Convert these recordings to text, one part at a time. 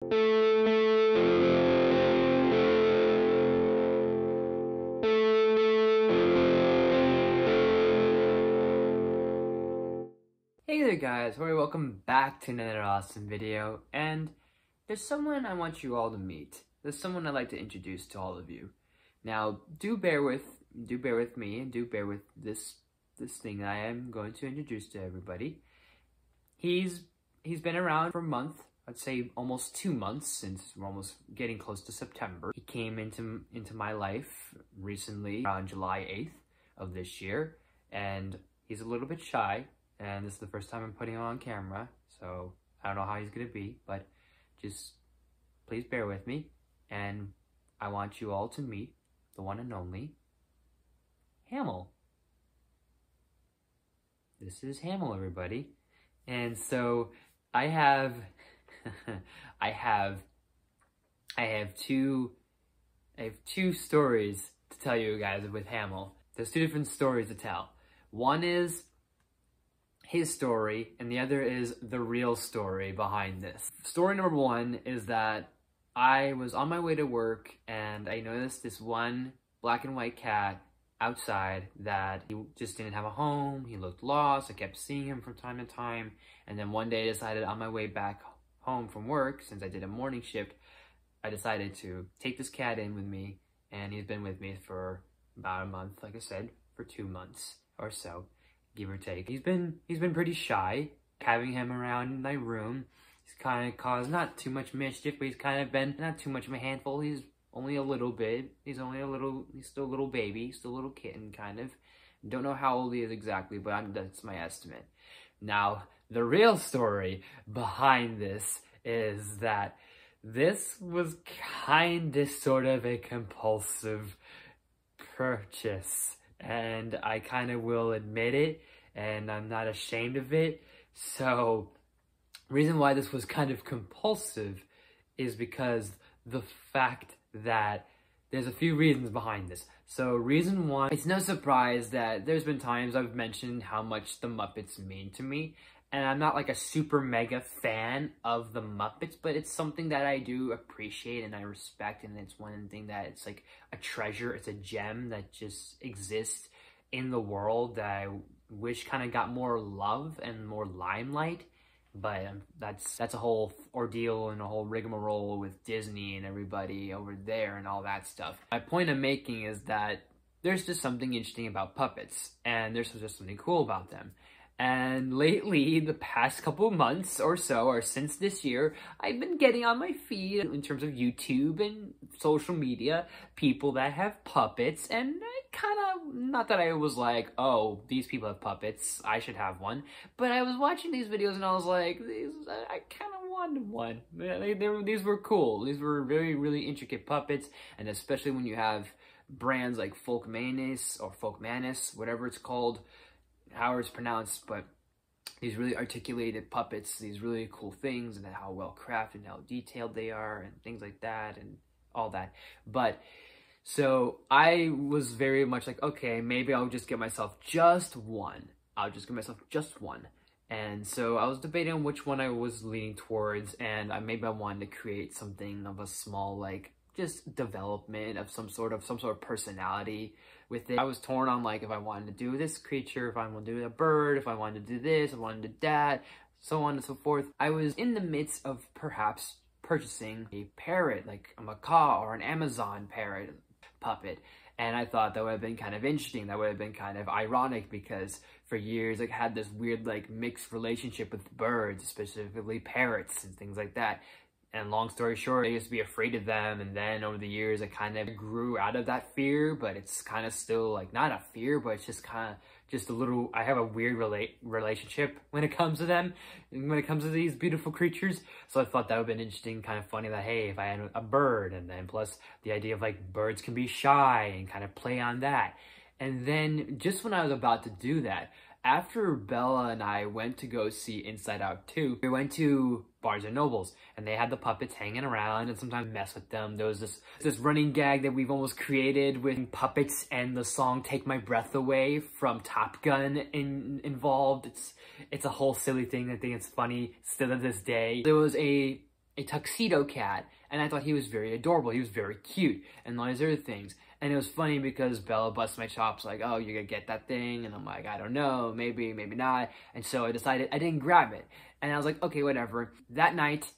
Hey there guys, welcome back to another awesome video, and there's someone I want you all to meet. There's someone I'd like to introduce to all of you. Now, do bear with me and do bear with this thing I am going to introduce to everybody. He's been around for a month, I'd say almost 2 months, since we're almost getting close to September. He came into my life recently, around July 8th of this year, and he's a little bit shy. And this is the first time I'm putting him on camera, so I don't know how he's gonna be, but just please bear with me. And I want you all to meet the one and only Hamel. This is Hamel, everybody. And so I have two stories to tell you guys with Hamel. There's 2 different stories to tell. One is his story, and the other is the real story behind this. Story number 1 is that I was on my way to work and I noticed this one black and white cat outside that he just didn't have a home. He looked lost. I kept seeing him from time to time, and then one day I decided on my way back home from work, since I did a morning shift, I decided to take this cat in with me, and he's been with me for about a month, like I said, for 2 months or so, give or take. He's been pretty shy. Having him around in my room, he's kind of caused not too much mischief, but he's kind of been not too much of a handful. He's only a little bit. He's still a little baby, still a little kitten, kind of. Don't know how old he is exactly, but that's my estimate. Now, the real story behind this is that this was kind of sort of a compulsive purchase, and I kind of will admit it, and I'm not ashamed of it. So, reason why this was kind of compulsive is because the fact that there's a few reasons behind this. So, reason 1, it's no surprise that there's been times I've mentioned how much the Muppets mean to me, and I'm not like a super mega fan of the Muppets, but it's something that I do appreciate and I respect, and it's one thing that it's like a treasure, it's a gem that just exists in the world that I wish kind of got more love and more limelight. But that's a whole ordeal and a whole rigmarole with Disney and everybody over there and all that stuff. My point I'm making is that there's just something interesting about puppets, and there's just something cool about them. And lately, the past couple months or so, or since this year, I've been getting on my feed in terms of YouTube and social media, people that have puppets, and I kind of, not that I was like, oh, these people have puppets, I should have one, but I was watching these videos and I was like, I kind of wanted one. These were cool. These were very, really intricate puppets, and especially when you have brands like Folkmanis or Folkmanis, whatever it's called, how it's pronounced, but these really articulated puppets, these really cool things, and how well crafted and how detailed they are, and things like that, and all that. But so I was very much like, okay, maybe I'll just get myself just one. And so I was debating on which one I was leaning towards, and maybe I wanted to create something of a small, like, just development of some sort of personality with it. I was torn on like if I wanted to do this creature, if I wanted to do a bird, if I wanted to do this, if I wanted to do that, so on and so forth. I was in the midst of perhaps purchasing a parrot, like a macaw or an Amazon parrot puppet. And I thought that would have been kind of interesting. That would have been kind of ironic, because for years I had this weird like mixed relationship with birds, specifically parrots and things like that. And long story short, I used to be afraid of them, and then over the years I kind of grew out of that fear, but it's kind of still like not a fear, but it's just kind of just a little, I have a weird relationship when it comes to them, when it comes to these beautiful creatures. So I thought that would have been interesting, kind of funny that, hey, if I had a bird, and then plus the idea of like birds can be shy and kind of play on that. And then just when I was about to do that, after Bella and I went to go see Inside Out 2, we went to Barnes & Nobles, and they had the puppets hanging around, and sometimes mess with them. There was this running gag that we've almost created with puppets and the song Take My Breath Away from Top Gun involved. It's a whole silly thing. I think it's funny still to this day. There was a a tuxedo cat, and I thought he was very adorable. He was very cute, and all these other things. And it was funny because Bella busts my chops like, oh, you're gonna get that thing? And I'm like, I don't know, maybe, maybe not. And so I decided I didn't grab it. And I was like, okay, whatever. That night,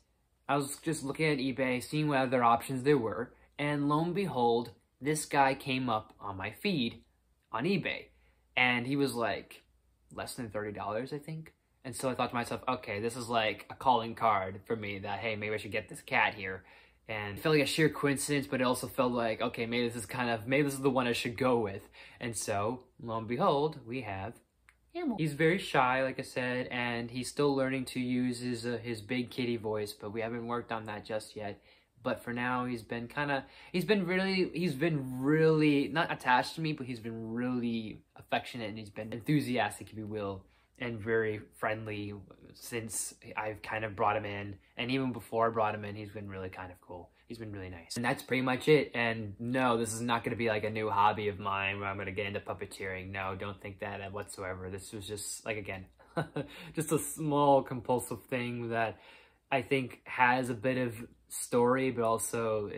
I was just looking at eBay, seeing what other options there were. And lo and behold, this guy came up on my feed on eBay. And he was like less than $30, I think. And so I thought to myself, okay, this is like a calling card for me that, hey, maybe I should get this cat here. And it felt like a sheer coincidence, but it also felt like, okay, maybe this is the one I should go with. And so, lo and behold, we have Hamill. He's very shy, like I said, and he's still learning to use his big kitty voice, but we haven't worked on that just yet. But for now, he's been really, not attached to me, but he's been really affectionate, and he's been enthusiastic, if you will, and very friendly since I've kind of brought him in. And even before I brought him in, he's been really kind of cool. He's been really nice. And that's pretty much it. And no, this is not going to be like a new hobby of mine where I'm going to get into puppeteering. No, don't think that whatsoever. This was just, like, again, just a small compulsive thing that I think has a bit of story, but also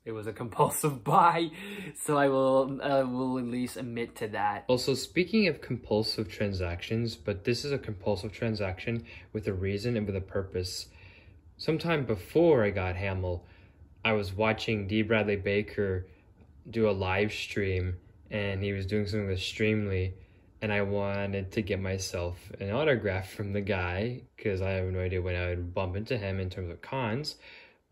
it was a compulsive buy, so I will at least admit to that. Also, speaking of compulsive transactions, but this is a compulsive transaction with a reason and with a purpose. Sometime before I got Hamill, I was watching D. Bradley Baker do a live stream, and he was doing something with Streamly, and I wanted to get myself an autograph from the guy because I have no idea when I would bump into him in terms of cons.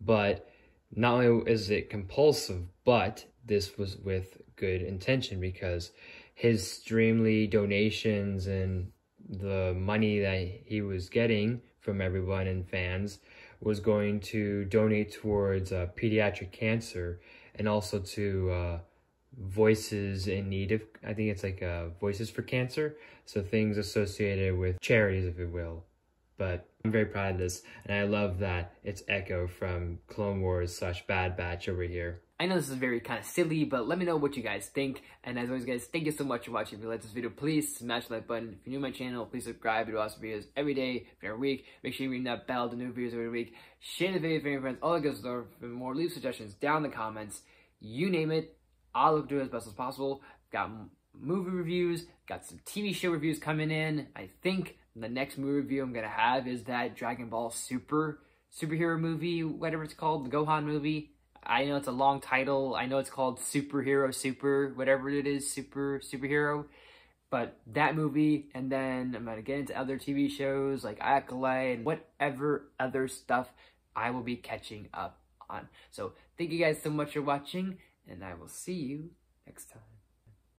But not only is it compulsive, but this was with good intention because his Streamly donations and the money that he was getting from everyone and fans was going to donate towards pediatric cancer and also to voices in need of, I think it's like Voices for Cancer. So things associated with charities, if you will. But I'm very proud of this, and I love that it's Echo from Clone Wars / Bad Batch over here. I know this is very kind of silly, but let me know what you guys think. And as always, guys, thank you so much for watching. If you like this video, please smash the like button. If you're new to my channel, please subscribe. I do awesome videos every day, every week. Make sure you ring that bell to new videos every week. Share the video with your friends, all that good stuff. For more, leave suggestions down in the comments. You name it, I'll look to it as best as possible. Got movie reviews, got some TV show reviews coming in. I think the next movie review I'm gonna have is that Dragon Ball superhero movie, whatever it's called, the Gohan movie. I know it's a long title. I know it's called whatever it is, superhero. But that movie, and then I'm gonna get into other TV shows like Acolyte and whatever other stuff I will be catching up on. So thank you guys so much for watching, and I will see you next time.